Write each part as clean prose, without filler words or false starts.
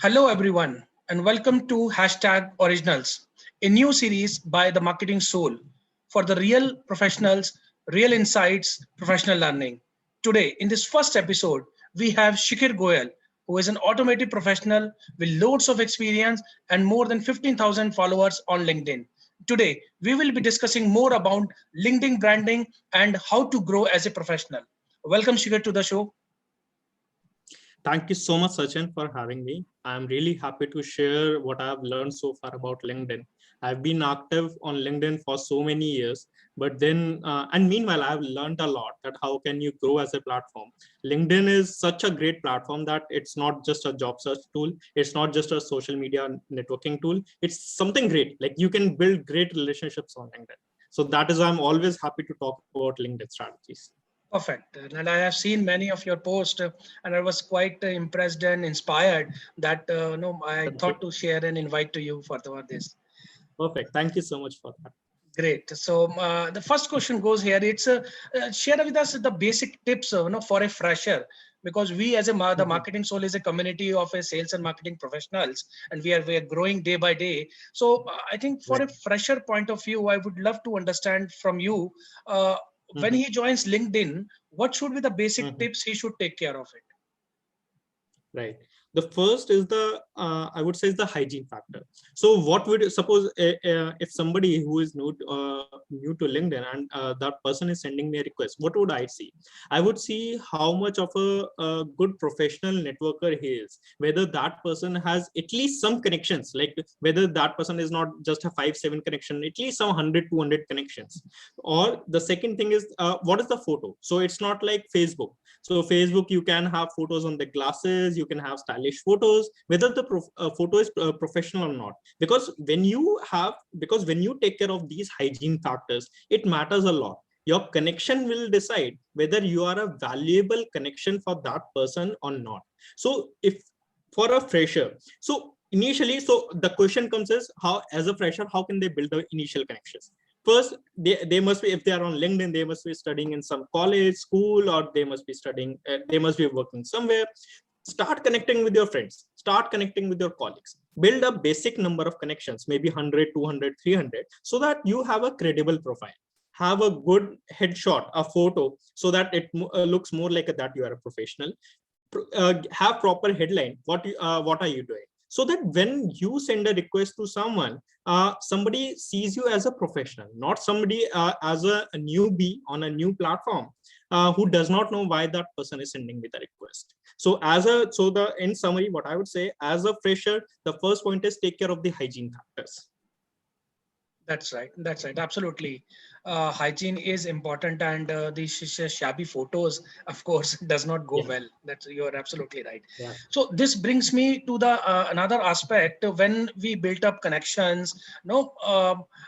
Hello, everyone, and welcome to Hashtag Originals, a new series by the Marketing Soul for the real professionals, real insights, professional learning. Today, in this first episode, we have Shikhir Goyal, who is an automotive professional with loads of experience and more than 15,000 followers on LinkedIn. Today, we will be discussing more about LinkedIn branding and how to grow as a professional. Welcome, Shikhir, to the show. Thank you so much, Sachin, for having me. I'm really happy to share what I've learned so far about LinkedIn. I've been active on LinkedIn for so many years, and meanwhile, I've learned a lot that how can you grow as a platform. LinkedIn is such a great platform that it's not just a job search tool. It's not just a social media networking tool. It's something great. Like you can build great relationships on LinkedIn. So that is why I'm always happy to talk about LinkedIn strategies. Perfect. And I have seen many of your posts, and I was quite impressed and inspired that no, I thought to share an invite to you for this. Perfect. Thank you so much for that. Great. So the first question goes here. It's share with us the basic tips, for a fresher, because we as the Marketing Soul is a community of a sales and marketing professionals, and we are growing day by day. So I think for a fresher point of view, I would love to understand from you when he joins LinkedIn, what should be the basic tips he should take care of it? Right. The first is I would say is the hygiene factor. So what would suppose if somebody who is new to LinkedIn and that person is sending me a request, what would I see? I would see how much of a good professional networker he is, whether that person has at least some connections, like whether that person is not just a 5-7 connection, at least some 100, 200 connections. Or the second thing is what is the photo? So it's not like Facebook. So Facebook, you can have photos on the glasses, you can have stylish photos, whether the photo is professional or not. Because when you take care of these hygiene factors, it matters a lot. Your connection will decide whether you are a valuable connection for that person or not. So if for a fresher, so initially, so the question comes is how, as a fresher, how can they build the initial connections? First, they must be, if they are on LinkedIn, they must be studying in some college, school, or they must be studying, they must be working somewhere. Start connecting with your friends, start connecting with your colleagues, build a basic number of connections, maybe 100, 200, 300, so that you have a credible profile. Have a good headshot, a photo, so that it looks more like that you are a professional. Have proper headline, what are you doing, so that when you send a request to someone, somebody sees you as a professional, not somebody as a newbie on a new platform who does not know why that person is sending me the request. So in summary, what I would say, as a fresher, the first point is take care of the hygiene factors. That's right. That's right. Absolutely. Hygiene is important, and these shabby photos, of course, does not go well. That's, you're absolutely right. Yeah. So this brings me to the another aspect. When we built up connections,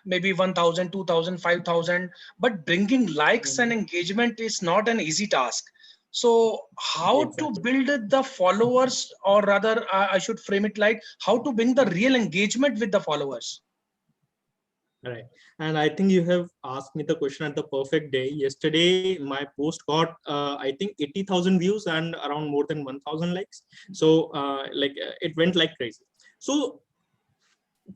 maybe 1,000, 2,000, 5,000, but bringing likes and engagement is not an easy task. So how to build the followers, or rather, I should frame it like how to bring the real engagement with the followers. Right. And I think you have asked me the question at the perfect day. Yesterday, my post got, I think, 80,000 views and around more than 1,000 likes. So it went like crazy. So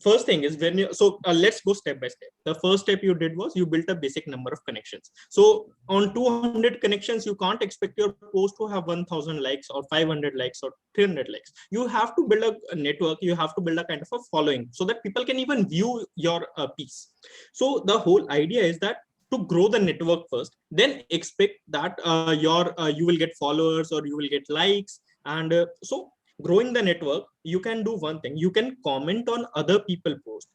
first thing is let's go step by step. The first step you did was you built a basic number of connections. So on 200 connections, you can't expect your post to have 1,000 likes or 500 likes or 300 likes. You have to build a network. You have to build a kind of a following so that people can even view your piece. So the whole idea is that to grow the network first, then expect that you will get followers or you will get likes. And so growing the network, you can do one thing. You can comment on other people posts.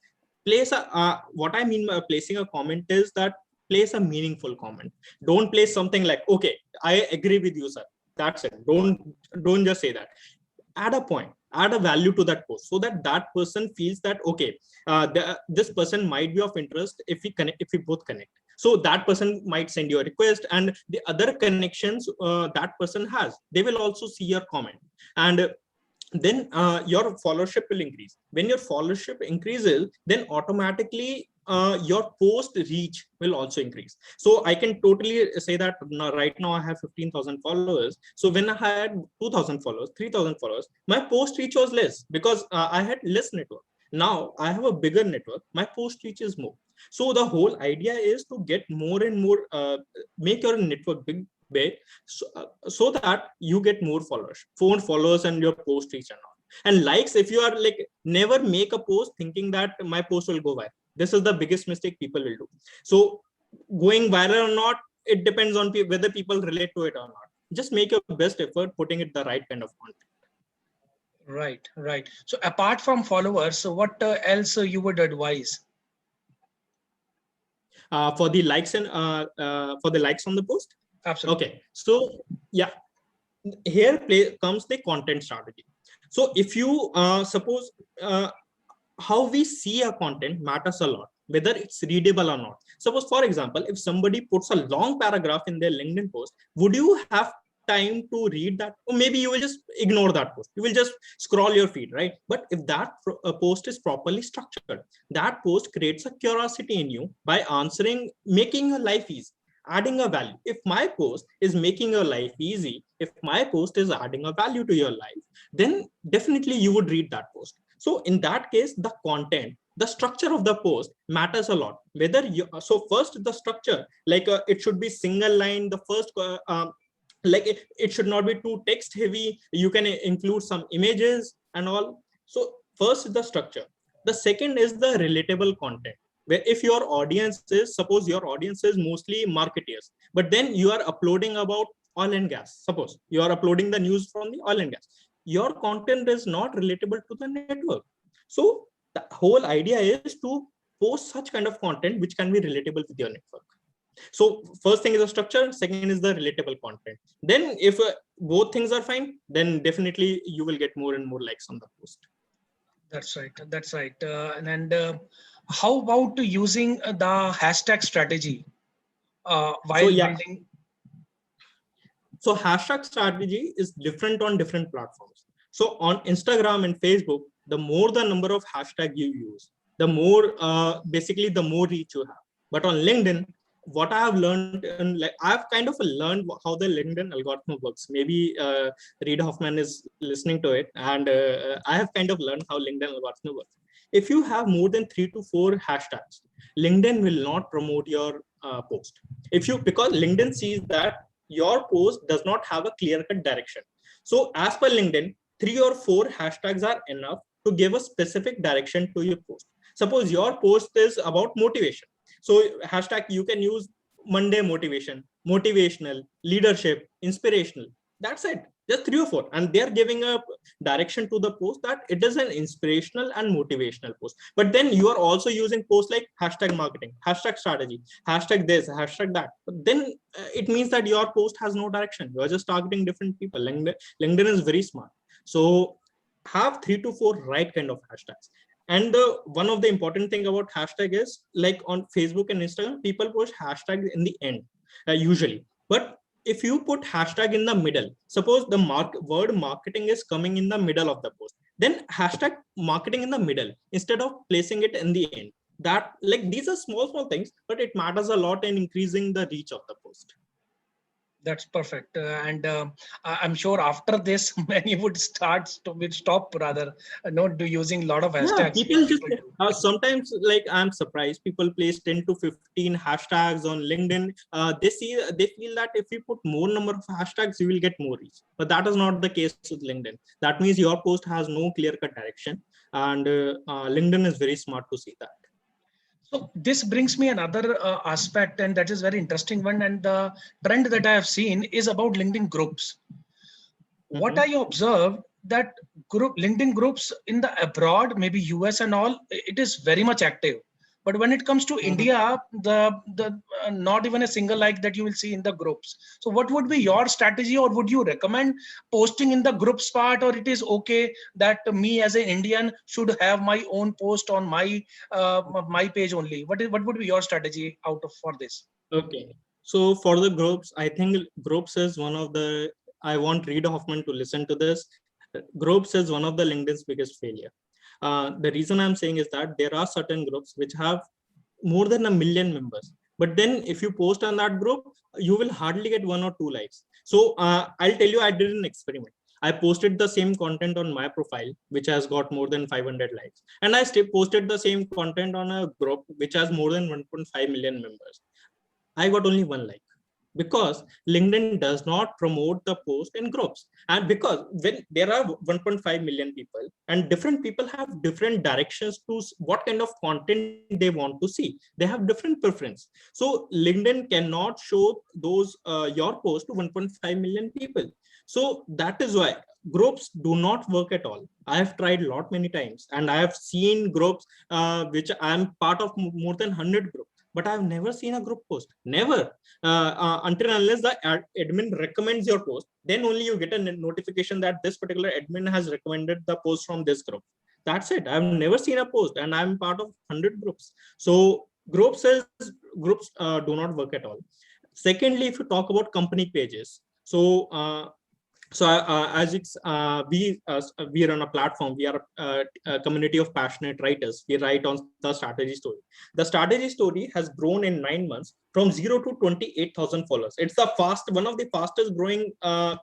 What I mean by placing a comment is that place a meaningful comment. Don't place something like, okay, I agree with you, sir, that's it. Don't just say that. Add a point, add a value to that post, so that that person feels that, okay, this person might be of interest if we both connect. So that person might send you a request, and the other connections that person has, they will also see your comment. And then your followership will increase. When your followership increases, then automatically your post reach will also increase. So I can totally say that right now I have 15,000 followers. So when I had 2,000 followers, 3,000 followers, my post reach was less because I had less network. Now I have a bigger network, my post reach is more. So the whole idea is to get more and more, make your network big, so that you get more followers and your post reach and all. And likes, if you are like, never make a post thinking that my post will go viral. This is the biggest mistake people will do. So going viral or not, it depends on whether people relate to it or not. Just make your best effort putting it the right kind of content. Right, right. So apart from followers, so what else you would advise? For the likes and for the likes on the post. Absolutely. Okay, so yeah, here comes the content strategy. So if you suppose how we see a content matters a lot, whether it's readable or not. Suppose, for example, if somebody puts a long paragraph in their LinkedIn post, would you have time to read that? Or maybe you will just ignore that post. You will just scroll your feed, right? But if that post is properly structured, that post creates a curiosity in you by answering, making your life easy, adding a value. If my post is making your life easy, if my post is adding a value to your life, then definitely you would read that post. So in that case, the content, the structure of the post matters a lot. Whether you, so first the structure, like it should be single line. The first, like it should not be too text heavy. You can include some images and all. So first the structure. The second is the relatable content, where if your audience is, suppose your audience is mostly marketeers, but then you are uploading about oil and gas. Suppose you are uploading the news from the oil and gas, your content is not relatable to the network. So the whole idea is to post such kind of content which can be relatable with your network. So first thing is the structure, second is the relatable content. Then if both things are fine, then definitely you will get more and more likes on the post. That's right. That's right. And how about using the hashtag strategy while building? So hashtag strategy is different on different platforms. So on Instagram and Facebook, the more the number of hashtag you use, the more basically the more reach you have. But on LinkedIn, what I have learned, and like I've kind of learned how the LinkedIn algorithm works. Maybe Reid Hoffman is listening to it, and I have kind of learned how LinkedIn algorithm works. If you have more than 3 to 4 hashtags, LinkedIn will not promote your post. Because LinkedIn sees that your post does not have a clear-cut direction. So as per LinkedIn, 3 or 4 hashtags are enough to give a specific direction to your post. Suppose your post is about motivation. So hashtag you can use Monday motivation, motivational, leadership, inspirational. That's it. Just 3 or 4. And they're giving a direction to the post that it is an inspirational and motivational post. But then you are also using posts like hashtag marketing, hashtag strategy, hashtag this, hashtag that. But then it means that your post has no direction. You're just targeting different people. LinkedIn is very smart. So have 3 to 4 right kind of hashtags. And one of the important thing about hashtag is, like on Facebook and Instagram, people post hashtags in the end usually. But if you put hashtag in the middle, suppose the word marketing is coming in the middle of the post, then hashtag marketing in the middle instead of placing it in the end. That, like, these are small things, but it matters a lot in increasing the reach of the post. That's perfect. And I'm sure after this, many would stop rather, not do using a lot of hashtags. Yeah, people just sometimes, like, I'm surprised people place 10 to 15 hashtags on LinkedIn. They feel that if you put more number of hashtags, you will get more reach. But that is not the case with LinkedIn. That means your post has no clear-cut direction, and LinkedIn is very smart to see that. So this brings me another aspect, and that is very interesting one. And the trend that I have seen is about LinkedIn groups. What I observed that LinkedIn groups in the abroad, maybe US and all, it is very much active. But when it comes to India, the not even a single like that you will see in the groups. So what would be your strategy, or would you recommend posting in the groups part, or it is okay that me as an Indian should have my own post on my my page only? What would be your strategy for this? Okay, so for the groups, I think groups is one of the, I want Reid Hoffman to listen to this. Groups is one of the LinkedIn's biggest failure. The reason I'm saying is that there are certain groups which have more than 1 million members, but then if you post on that group, you will hardly get 1 or 2 likes. So I'll tell you, I did an experiment. I posted the same content on my profile, which has got more than 500 likes, and I still posted the same content on a group which has more than 1.5 million members. I got only 1 like, because LinkedIn does not promote the post in groups. And because when there are 1.5 million people and different people have different directions to what kind of content they want to see, they have different preference. So LinkedIn cannot show those your post to 1.5 million people. So that is why groups do not work at all. I have tried a lot many times, and I have seen groups which I am part of more than 100 groups, but I've never seen a group post. Never. Until unless the admin recommends your post, then only you get a notification that this particular admin has recommended the post from this group. That's it. I've never seen a post, and I'm part of 100 groups. So groups do not work at all. Secondly, if you talk about company pages, so as it's we run a platform, we are a community of passionate writers. We write on the strategy story. The strategy story has grown in 9 months from 0 to 28,000 followers. It's the one of the fastest growing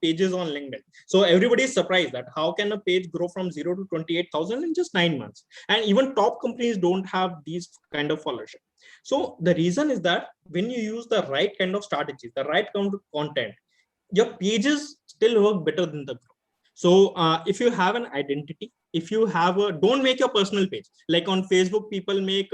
pages on LinkedIn. So everybody is surprised that how can a page grow from 0 to 28,000 in just 9 months? And even top companies don't have these kind of followership. So the reason is that when you use the right kind of strategy, the right kind of content, your pages still work better than the group. So if you have an identity, if you have a, don't make your personal page. Like on Facebook, people make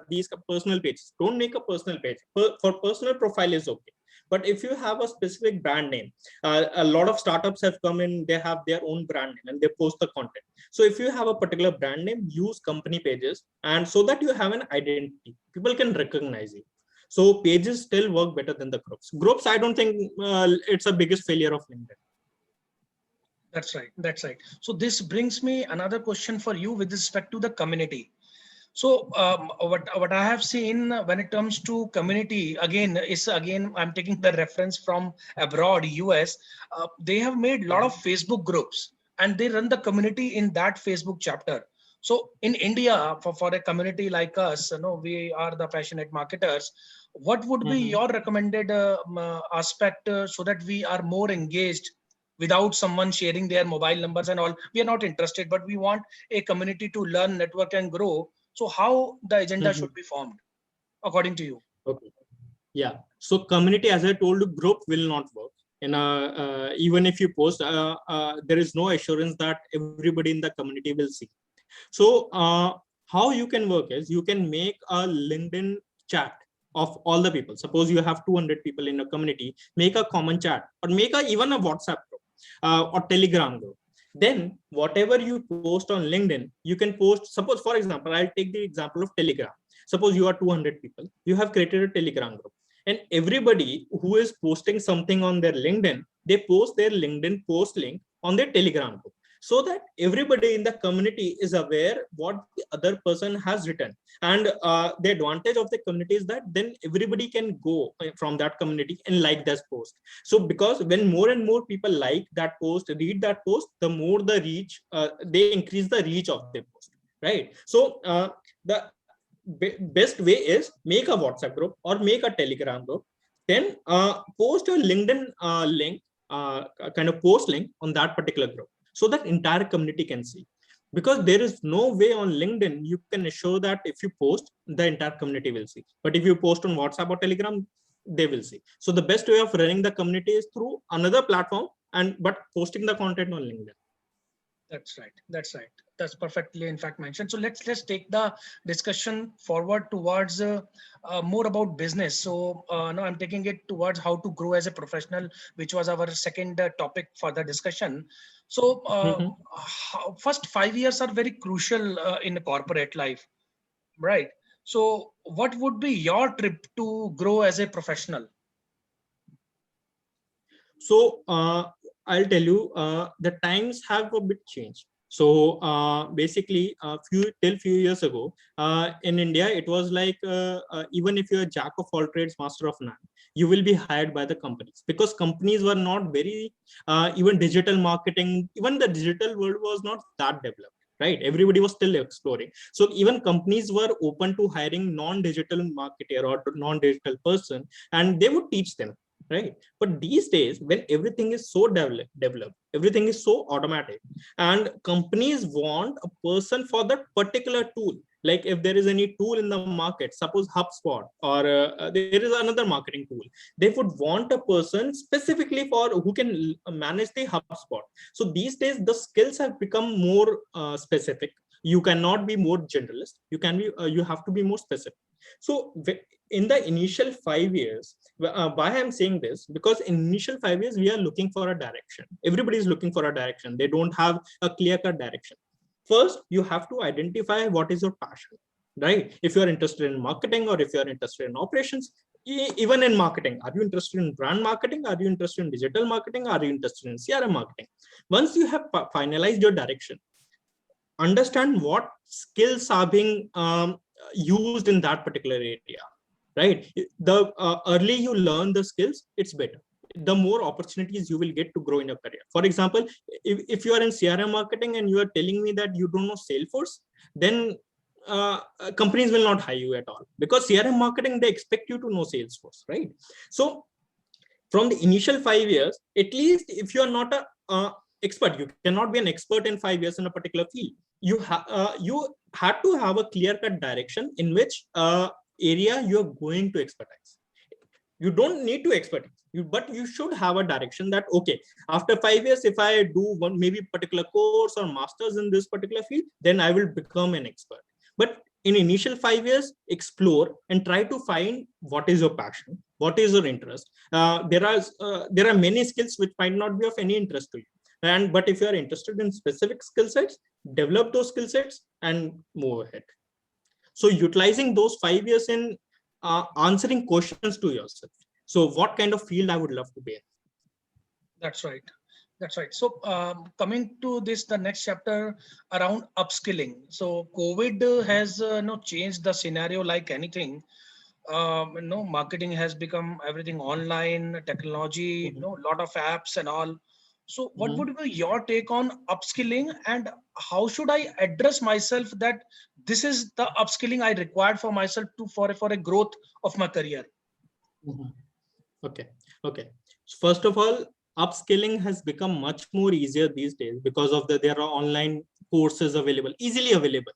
these personal pages. Don't make a personal page. For personal profile is okay. But if you have a specific brand name, a lot of startups have come in, they have their own brand name and they post the content. So if you have a particular brand name, use company pages, and so that you have an identity, people can recognize you. So pages still work better than the groups. Groups, I don't think it's the biggest failure of LinkedIn. That's right. That's right. So this brings me another question for you with respect to the community. So what I have seen when it comes to community, again, I'm taking the reference from abroad, US. They have made a lot of Facebook groups and they run the community in that Facebook chapter. So in India, for a community like us, we are the passionate marketers. What would be your recommended aspect so that we are more engaged without someone sharing their mobile numbers and all? We are not interested, but we want a community to learn, network, and grow. So how the agenda should be formed, according to you? Okay. Yeah. So community, as I told you, group will not work. And even if you post, there is no assurance that everybody in the community will see. So how you can work is you can make a LinkedIn chat of all the people. Suppose you have 200 people in a community, make a common chat, or make even a WhatsApp group or Telegram group. Then whatever you post on LinkedIn, you can post. Suppose, for example, I'll take the example of Telegram. Suppose you are 200 people, you have created a Telegram group, and everybody who is posting something on their LinkedIn, they post their LinkedIn post link on their Telegram group, so that everybody in the community is aware what the other person has written. And the advantage of the community is that then everybody can go from that community and like that post. So because when more and more people like that post, read that post, the more the reach, they increase the reach of their post, right? So the best way is make a WhatsApp group or make a Telegram group, then post your LinkedIn link, kind of post link on that particular group, so that entire community can see. Because there is no way on LinkedIn you can assure that if you post, the entire community will see. But if you post on WhatsApp or Telegram, they will see. So the best way of running the community is through another platform, but posting the content on LinkedIn. That's right. That's right. That's perfectly, in fact, mentioned. So let's take the discussion forward towards more about business. So now I'm taking it towards how to grow as a professional, which was our second topic for the discussion. So first 5 years are very crucial in corporate life, right? So what would be your trip to grow as a professional? So I'll tell you, the times have a bit changed. So basically, few years ago, in India, it was like even if you're a jack of all trades, master of none, you will be hired by the companies, because companies were not very even digital marketing. Even the digital world was not that developed. Right, everybody was still exploring. So even companies were open to hiring non-digital marketer or non-digital person, and they would teach them. Right, but these days, when everything is so developed, everything is so automatic, and companies want a person for that particular tool. Like if there is any tool in the market, suppose HubSpot, or there is another marketing tool, they would want a person specifically for who can manage the HubSpot. So these days the skills have become more specific. You cannot be more generalist. You can be you have to be more specific. So in the initial 5 years, why I'm saying this, because in initial 5 years we are looking for a direction. Everybody is looking for a direction. They don't have a clear-cut direction. First, you have to identify what is your passion, right? If you are interested in marketing, or if you are interested in operations, even in marketing, are you interested in brand marketing? Are you interested in digital marketing? Are you interested in CRM marketing? Once you have finalized your direction, understand what skills are being used in that particular area, right? The early you learn the skills, it's better. The more opportunities you will get to grow in your career. For example, if you are in CRM marketing and you are telling me that you don't know Salesforce, then companies will not hire you at all, because CRM marketing, they expect you to know Salesforce, right? So from the initial 5 years, at least if you are not a expert, you cannot be an expert in 5 years in a particular field. You had to have a clear-cut direction in which area you're going to expertise. You don't need to expertise, but you should have a direction that, okay, after 5 years, if I do one maybe particular course or masters in this particular field, then I will become an expert. But in initial 5 years, explore and try to find what is your passion, what is your interest. There are many skills which might not be of any interest to you, but if you are interested in specific skill sets, develop those skill sets and move ahead. So utilizing those 5 years in answering questions to yourself. So what kind of field I would love to be in? That's right. That's right. So coming to this, the next chapter around upskilling. So COVID has changed the scenario like anything. Marketing has become everything online, technology, lot of apps and all. So what would be your take on upskilling, and how should I address myself that this is the upskilling I required for myself for a growth of my career? Okay. So first of all, upskilling has become much more easier these days because of there are online courses available, easily available.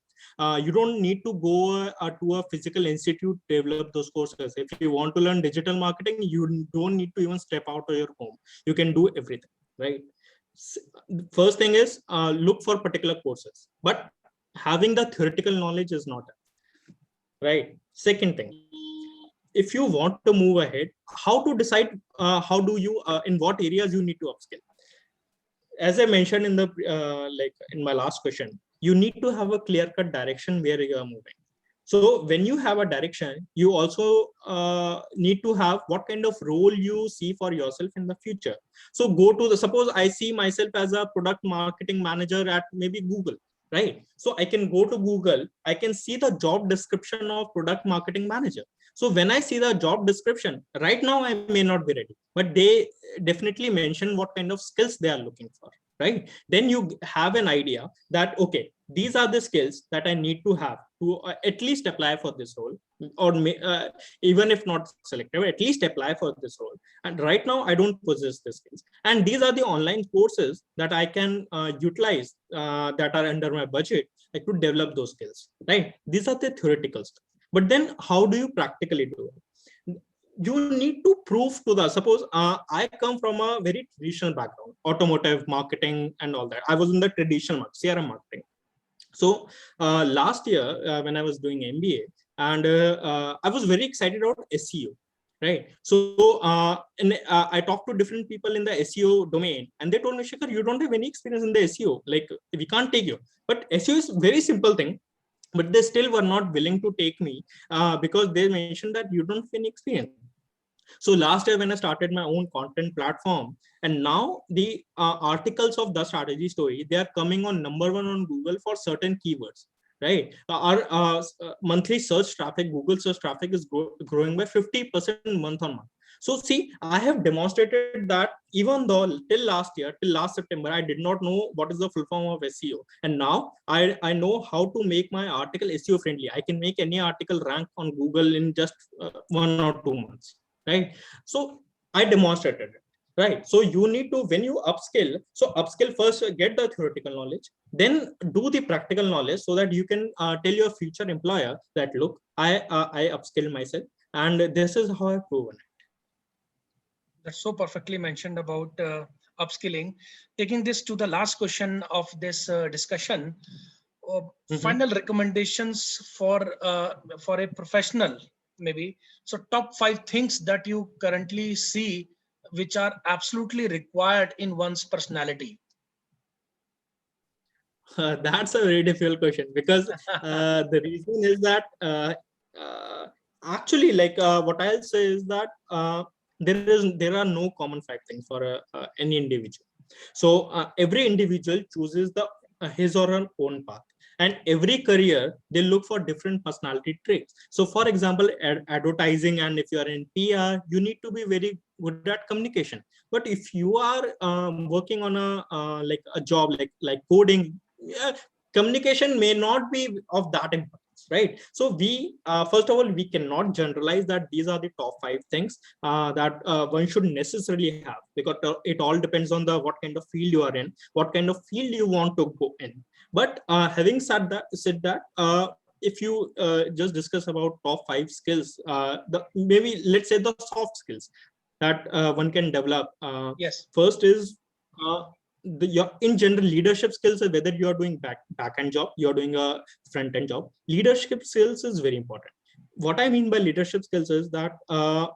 You don't need to go to a physical institute to develop those courses. If you want to learn digital marketing, you don't need to even step out of your home. You can do everything, right? First thing is look for particular courses, but having the theoretical knowledge is not right. Second thing, if you want to move ahead, how to decide how do you in what areas you need to upskill. As I mentioned in the like in my last question, you need to have a clear-cut direction where you are moving. So when you have a direction, you also need to have what kind of role you see for yourself in the future. So go to suppose I see myself as a product marketing manager at maybe Google, right? So I can go to Google, I can see the job description of product marketing manager. So when I see the job description, right now I may not be ready, but they definitely mention what kind of skills they are looking for, right? Then you have an idea that, okay, these are the skills that I need to have to at least apply for this role, or even if not selected, at least apply for this role. And right now I don't possess the skills. And these are the online courses that I can utilize that are under my budget, like to develop those skills, right? These are the theoretical stuff. But then how do you practically do it? You need to prove to the, suppose I come from a very traditional background, automotive marketing and all that. I was in the traditional CRM marketing. So last year when I was doing MBA, and I was very excited about SEO, right? So I talked to different people in the SEO domain, and they told me, Shikhar, you don't have any experience in the SEO, like we can't take you. But SEO is very simple thing, but they still were not willing to take me because they mentioned that you don't have any experience. So last year when I started my own content platform, and now the articles of the strategy story, they are coming on number one on Google for certain keywords, right? Our monthly search traffic, Google search traffic is growing by 50% month on month. So see, I have demonstrated that even though till last year, till last September, I did not know what is the full form of SEO. And now I know how to make my article SEO friendly. I can make any article rank on Google in just 1 or 2 months, right? So I demonstrated it, right? So you need to, when you upskill, so upskill first, get the theoretical knowledge, then do the practical knowledge so that you can tell your future employer that, look, I upskilled myself and this is how I've proven it. That's so perfectly mentioned about upskilling. Taking this to the last question of this discussion, final recommendations for a professional, maybe. So top 5 things that you currently see which are absolutely required in one's personality. That's a very difficult question, because the reason is that uh, actually, like what I'll say is that there are no common 5 things for any individual. So every individual chooses the his or her own path, and every career they look for different personality traits. So for example, advertising, and if you are in PR, you need to be very good at communication. But if you are working on a like a job like coding, yeah, communication may not be of that importance, right? So we first of all, we cannot generalize that these are the top 5 things that one should necessarily have, because it all depends on the what kind of field you are in, what kind of field you want to go in. But having said that if you just discuss about top 5 skills, the maybe let's say the soft skills that one can develop. Yes. First is your in general leadership skills. Whether you are doing back end job, you are doing a front end job, leadership skills is very important. What I mean by leadership skills is that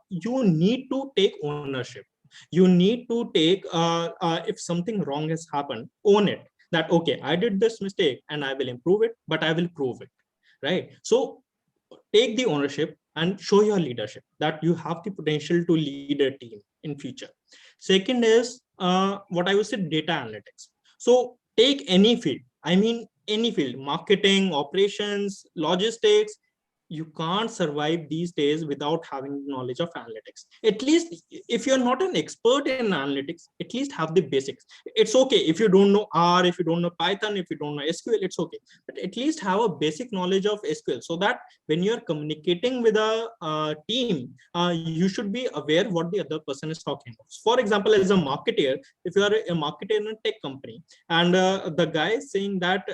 you need to take ownership. You need to take if something wrong has happened, own it, that okay, I did this mistake and I will improve it, but I will prove it, right? So take the ownership and show your leadership that you have the potential to lead a team in future. Second is what I would say, data analytics. So take any field, I mean any field, marketing, operations, logistics. You can't survive these days without having knowledge of analytics. At least if you're not an expert in analytics, at least have the basics. It's okay if you don't know R, if you don't know Python, if you don't know SQL, it's okay, but at least have a basic knowledge of SQL, so that when you're communicating with a team, you should be aware what the other person is talking about. For example, as a marketer, if you are a marketer in a tech company, and the guy is saying that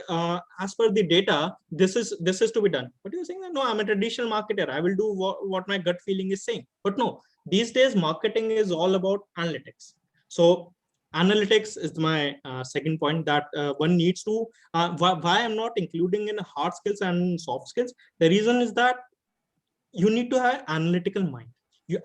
as per the data, this is to be done, but you're saying that no, I'm a traditional marketer, I will do what my gut feeling is saying. But no, these days marketing is all about analytics. So analytics is my second point that one needs to why I'm not including in hard skills and soft skills. The reason is that you need to have analytical mind.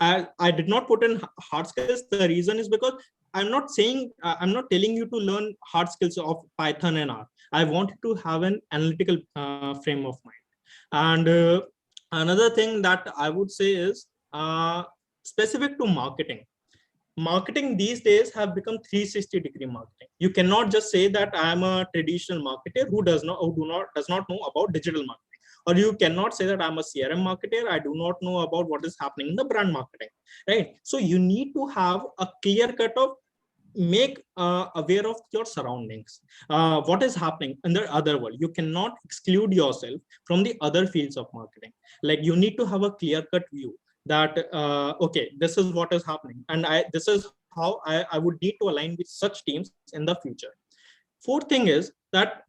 I did not put in hard skills. The reason is because I'm not saying I'm not telling you to learn hard skills of Python and R. I want to have an analytical frame of mind. And another thing that I would say is specific to marketing. Marketing these days have become 360-degree marketing. You cannot just say that I am a traditional marketer who does not know about digital marketing, or you cannot say that I'm a CRM marketer, I do not know about what is happening in the brand marketing, right? So you need to have a clear cut of make aware of your surroundings, what is happening in the other world. You cannot exclude yourself from the other fields of marketing. Like you need to have a clear cut view that okay, this is what is happening, and this is how I would need to align with such teams in the future. Fourth thing is that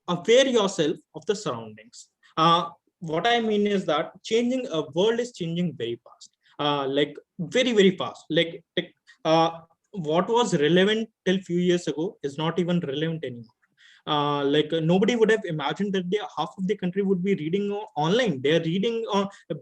aware yourself of the surroundings. What I mean is that changing a world is changing very fast, like very fast. Like what was relevant till few years ago is not even relevant anymore. Nobody would have imagined that half of the country would be reading online. They're reading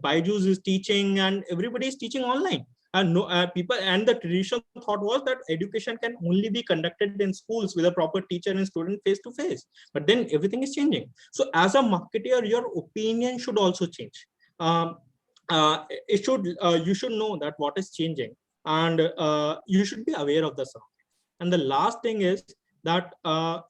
Byju's is teaching, and everybody is teaching online. And no people, and the traditional thought was that education can only be conducted in schools with a proper teacher and student face to face. But then everything is changing. So as a marketer, your opinion should also change. you should know that what is changing, and you should be aware of the surrounding. And the last thing is that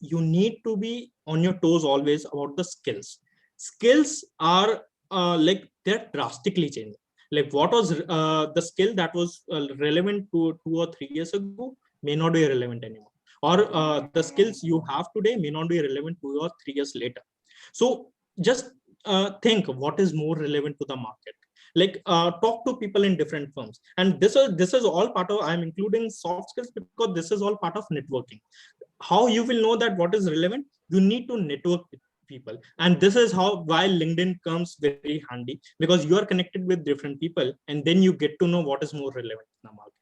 you need to be on your toes always about the skills. Skills are like they're drastically changing. Like what was the skill that was relevant to 2 or 3 years ago may not be relevant anymore, or the skills you have today may not be relevant 2 or 3 years later. So just think what is more relevant to the market. Like talk to people in different firms, and this is all part of, I'm including soft skills because this is all part of networking. How you will know that what is relevant? You need to network with people, and this is how why LinkedIn comes very handy, because you are connected with different people, and then you get to know what is more relevant in the market.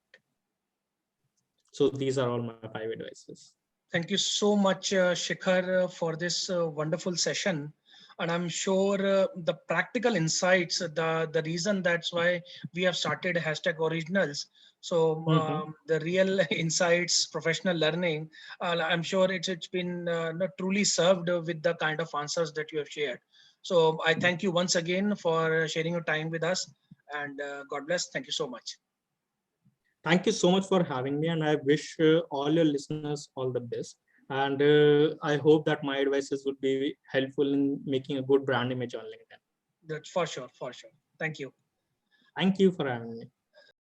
So these are all my 5 advices. Thank you so much, Shikhar, for this wonderful session. And I'm sure the practical insights, the reason that's why we have started hashtag originals. So the real insights, professional learning, I'm sure it's been not truly served with the kind of answers that you have shared. So I thank you once again for sharing your time with us, and God bless. Thank you so much. Thank you so much for having me, and I wish all your listeners all the best. And I hope that my advices would be helpful in making a good brand image on LinkedIn. That's for sure, for sure. Thank you. Thank you for having me.